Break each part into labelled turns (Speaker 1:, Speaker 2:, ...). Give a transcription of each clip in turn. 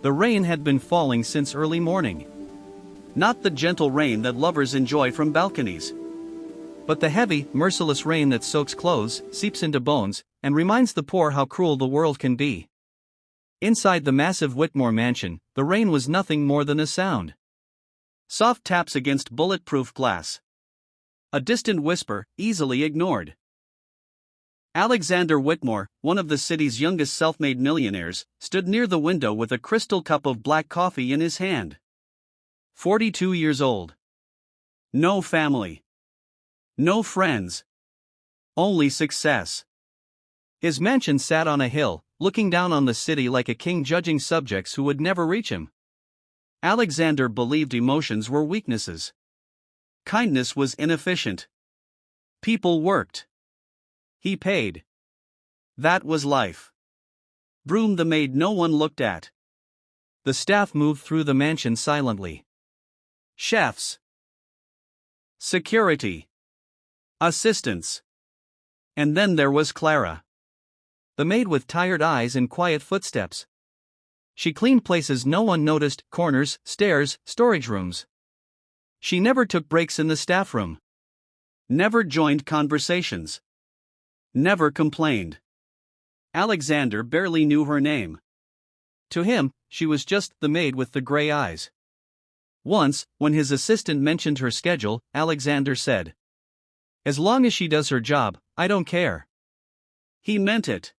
Speaker 1: The rain had been falling since early morning. Not the gentle rain that lovers enjoy from balconies, but the heavy, merciless rain that soaks clothes, seeps into bones, and reminds the poor how cruel the world can be. Inside the massive Whitmore mansion, the rain was nothing more than a sound. Soft taps against bulletproof glass. A distant whisper, easily ignored. Alexander Whitmore, one of the city's youngest self-made millionaires, stood near the window with a crystal cup of black coffee in his hand. 42 years old. No family. No friends. Only success. His mansion sat on a hill, looking down on the city like a king judging subjects who would never reach him. Alexander believed emotions were weaknesses. Kindness was inefficient. People worked. He paid. That was life. Broom the maid no one looked at. The staff moved through the mansion silently. Chefs. Security. Assistants. And then there was Clara. The maid with tired eyes and quiet footsteps. She cleaned places no one noticed, corners, stairs, storage rooms. She never took breaks in the staff room. Never joined conversations. Never complained. Alexander barely knew her name. To him, she was just the maid with the gray eyes. Once, when his assistant mentioned her schedule, Alexander said, "As long as she does her job, I don't care." He meant it.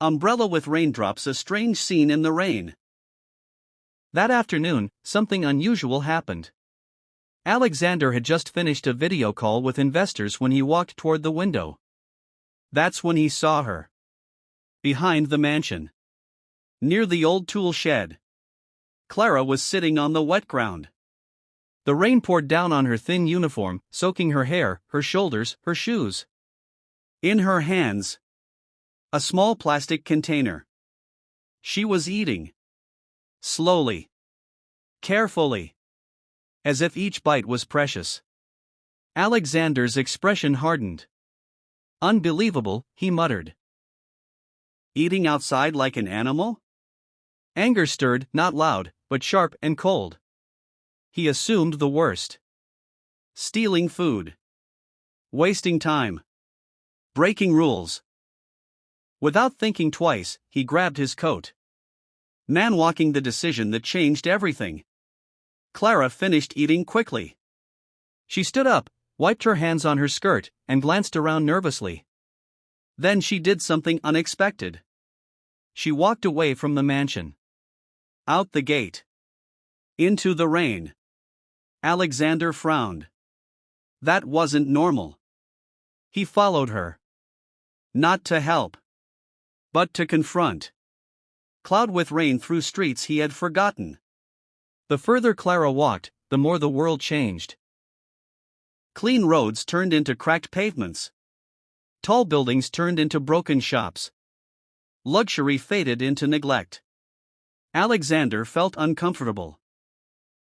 Speaker 1: Umbrella with raindrops, a strange scene in the rain. That afternoon, something unusual happened. Alexander had just finished a video call with investors when he walked toward the window. That's when he saw her. Behind the mansion. Near the old tool shed. Clara was sitting on the wet ground. The rain poured down on her thin uniform, soaking her hair, her shoulders, her shoes. In her hands, a small plastic container. She was eating. Slowly. Carefully. As if each bite was precious. Alexander's expression hardened. "Unbelievable," he muttered. "Eating outside like an animal?" Anger stirred, not loud, but sharp and cold. He assumed the worst. Stealing food. Wasting time. Breaking rules. Without thinking twice, he grabbed his coat. Man-walking the decision that changed everything. Clara finished eating quickly. She stood up, wiped her hands on her skirt, and glanced around nervously. Then she did something unexpected. She walked away from the mansion. Out the gate. Into the rain. Alexander frowned. That wasn't normal. He followed her. Not to help, but to confront. Cloud with rain through streets he had forgotten. The further Clara walked, the more the world changed. Clean roads turned into cracked pavements. Tall buildings turned into broken shops. Luxury faded into neglect. Alexander felt uncomfortable.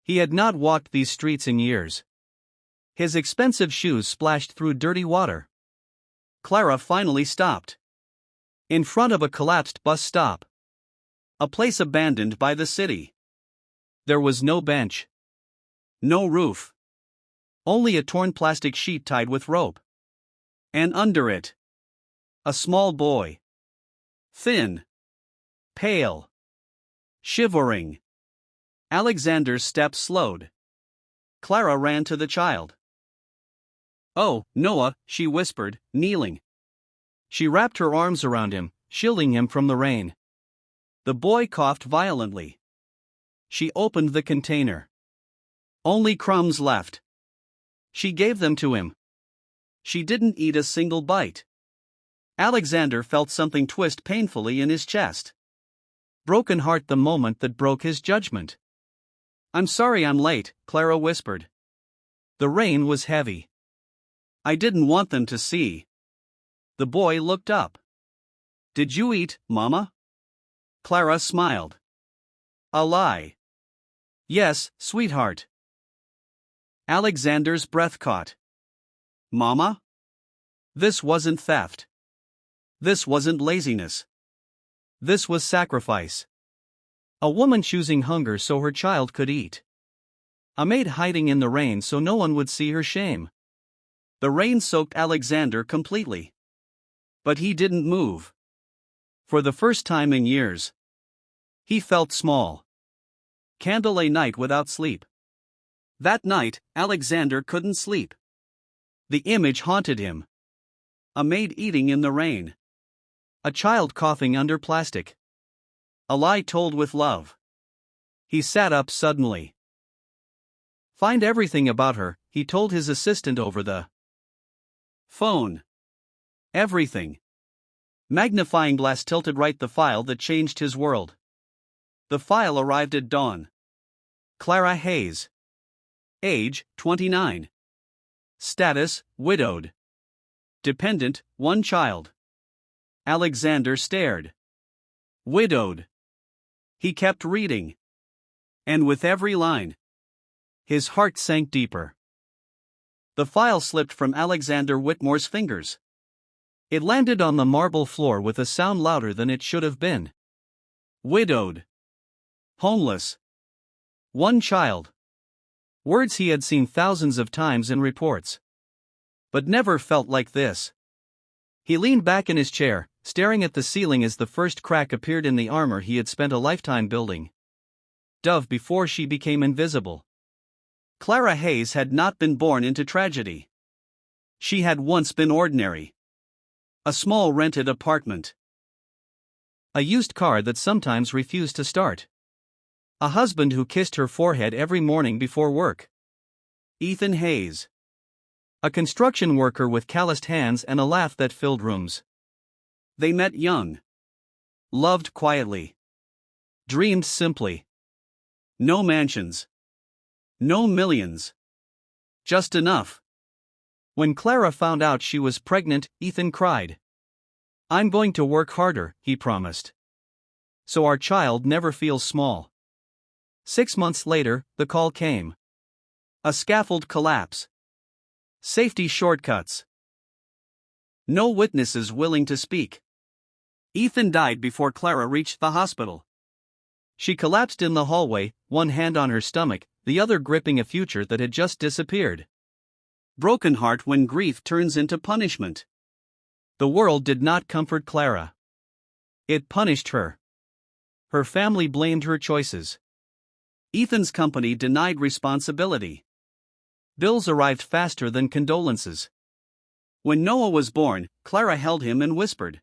Speaker 1: He had not walked these streets in years. His expensive shoes splashed through dirty water. Clara finally stopped. In front of a collapsed bus stop. A place abandoned by the city. There was no bench. No roof. Only a torn plastic sheet tied with rope. And under it, a small boy. Thin. Pale. Shivering. Alexander's steps slowed. Clara ran to the child. "Oh, Noah," she whispered, kneeling. She wrapped her arms around him, shielding him from the rain. The boy coughed violently. She opened the container. Only crumbs left. She gave them to him. She didn't eat a single bite. Alexander felt something twist painfully in his chest. Broken heart the moment that broke his judgment. "I'm sorry I'm late," Clara whispered. The rain was heavy. "I didn't want them to see." The boy looked up. "Did you eat, Mama?" Clara smiled. A lie. "Yes, sweetheart." Alexander's breath caught. "Mama?" This wasn't theft. This wasn't laziness. This was sacrifice. A woman choosing hunger so her child could eat. A maid hiding in the rain so no one would see her shame. The rain soaked Alexander completely. But he didn't move. For the first time in years, he felt small. Candle a night without sleep. That night, Alexander couldn't sleep. The image haunted him. A maid eating in the rain. A child coughing under plastic. A lie told with love. He sat up suddenly. Find everything about her, he told his assistant over the phone. Everything. Magnifying glass tilted right the file that changed his world. The file arrived at dawn. Clara Hayes. Age, 29. Status, widowed. Dependent, 1 child. Alexander stared. Widowed. He kept reading. And with every line, his heart sank deeper. The file slipped from Alexander Whitmore's fingers. It landed on the marble floor with a sound louder than it should have been. Widowed. Homeless. 1 child. Words he had seen thousands of times in reports. But never felt like this. He leaned back in his chair, staring at the ceiling as the first crack appeared in the armor he had spent a lifetime building. Dove before she became invisible. Clara Hayes had not been born into tragedy. She had once been ordinary. A small rented apartment. A used car that sometimes refused to start. A husband who kissed her forehead every morning before work. Ethan Hayes. A construction worker with calloused hands and a laugh that filled rooms. They met young. Loved quietly. Dreamed simply. No mansions. No millions. Just enough. When Clara found out she was pregnant, Ethan cried. I'm going to work harder, he promised. So our child never feels small. 6 months later, the call came. A scaffold collapse. Safety shortcuts. No witnesses willing to speak. Ethan died before Clara reached the hospital. She collapsed in the hallway, one hand on her stomach, the other gripping a future that had just disappeared. Broken heart when grief turns into punishment. The world did not comfort Clara. It punished her. Her family blamed her choices. Ethan's company denied responsibility. Bills arrived faster than condolences. When Noah was born, Clara held him and whispered,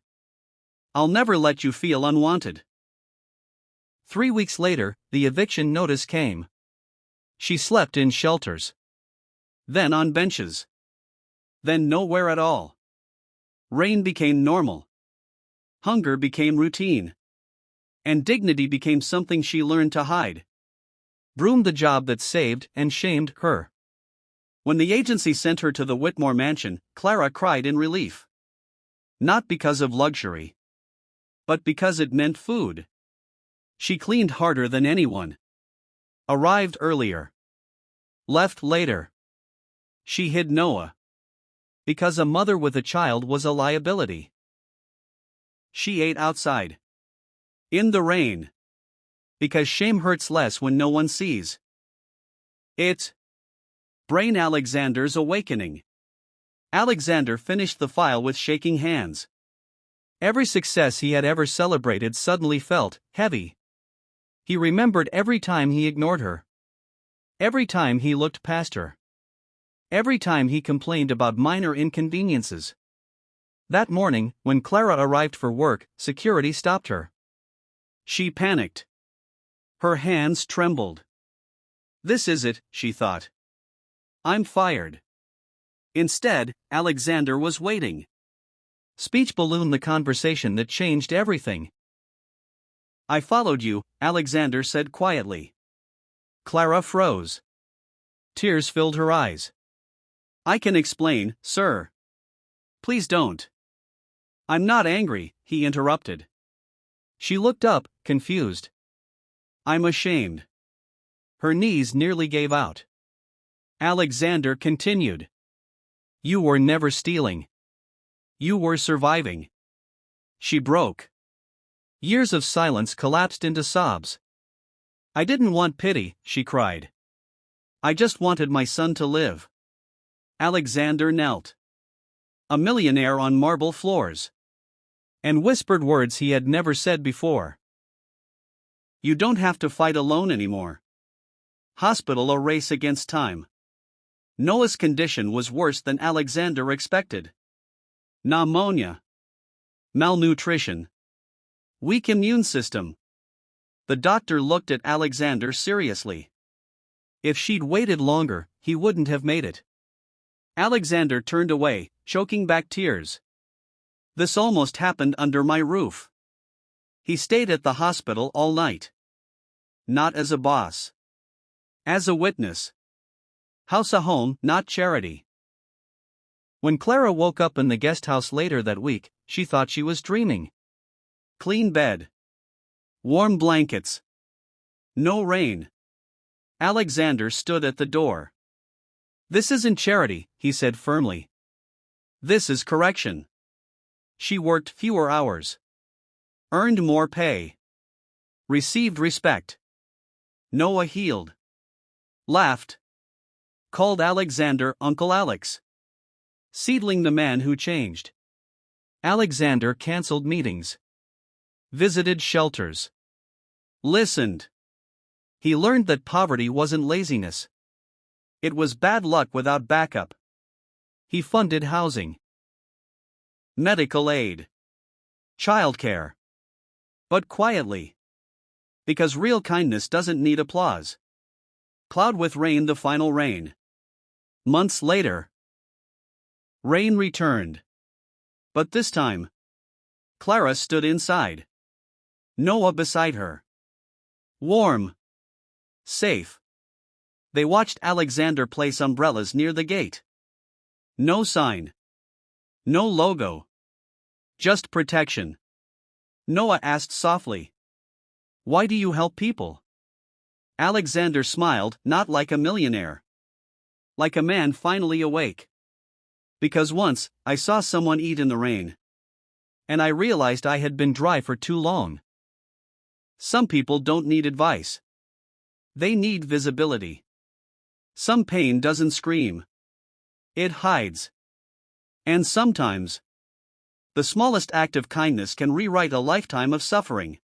Speaker 1: I'll never let you feel unwanted. 3 weeks later, the eviction notice came. She slept in shelters. Then on benches. Then nowhere at all. Rain became normal. Hunger became routine. And dignity became something she learned to hide. Broom the job that saved and shamed her. When the agency sent her to the Whitmore mansion, Clara cried in relief. Not because of luxury. But because it meant food. She cleaned harder than anyone. Arrived earlier. Left later. She hid Noah. Because a mother with a child was a liability. She ate outside. In the rain. Because shame hurts less when no one sees. It. Brain Alexander's awakening. Alexander finished the file with shaking hands. Every success he had ever celebrated suddenly felt heavy. He remembered every time he ignored her. Every time he looked past her. Every time he complained about minor inconveniences. That morning, when Clara arrived for work, security stopped her. She panicked. Her hands trembled. This is it, she thought. I'm fired. Instead, Alexander was waiting. Speech ballooned the conversation that changed everything. I followed you, Alexander said quietly. Clara froze. Tears filled her eyes. I can explain, sir. Please don't. I'm not angry, he interrupted. She looked up, confused. I'm ashamed. Her knees nearly gave out. Alexander continued. You were never stealing. You were surviving. She broke. Years of silence collapsed into sobs. I didn't want pity, she cried. I just wanted my son to live. Alexander knelt. A millionaire on marble floors. And whispered words he had never said before. You don't have to fight alone anymore. Hospital, a race against time. Noah's condition was worse than Alexander expected. Pneumonia. Malnutrition. Weak immune system. The doctor looked at Alexander seriously. If she'd waited longer, he wouldn't have made it. Alexander turned away, choking back tears. This almost happened under my roof. He stayed at the hospital all night. Not as a boss. As a witness. House a home, not charity. When Clara woke up in the guest house later that week, she thought she was dreaming. Clean bed. Warm blankets. No rain. Alexander stood at the door. This isn't charity, he said firmly. This is correction. She worked fewer hours. Earned more pay. Received respect. Noah healed. Laughed. Called Alexander Uncle Alex. Seedling the man who changed. Alexander cancelled meetings. Visited shelters. Listened. He learned that poverty wasn't laziness. It was bad luck without backup. He funded housing. Medical aid. Childcare. But quietly. Because real kindness doesn't need applause. Cloud with rain, the final rain. Months later. Rain returned. But this time. Clara stood inside. Noah beside her. Warm. Safe. They watched Alexander place umbrellas near the gate. No sign. No logo. Just protection. Noah asked softly. Why do you help people? Alexander smiled, not like a millionaire. Like a man finally awake. Because once, I saw someone eat in the rain. And I realized I had been dry for too long. Some people don't need advice. They need visibility. Some pain doesn't scream. It hides. And sometimes, the smallest act of kindness can rewrite a lifetime of suffering.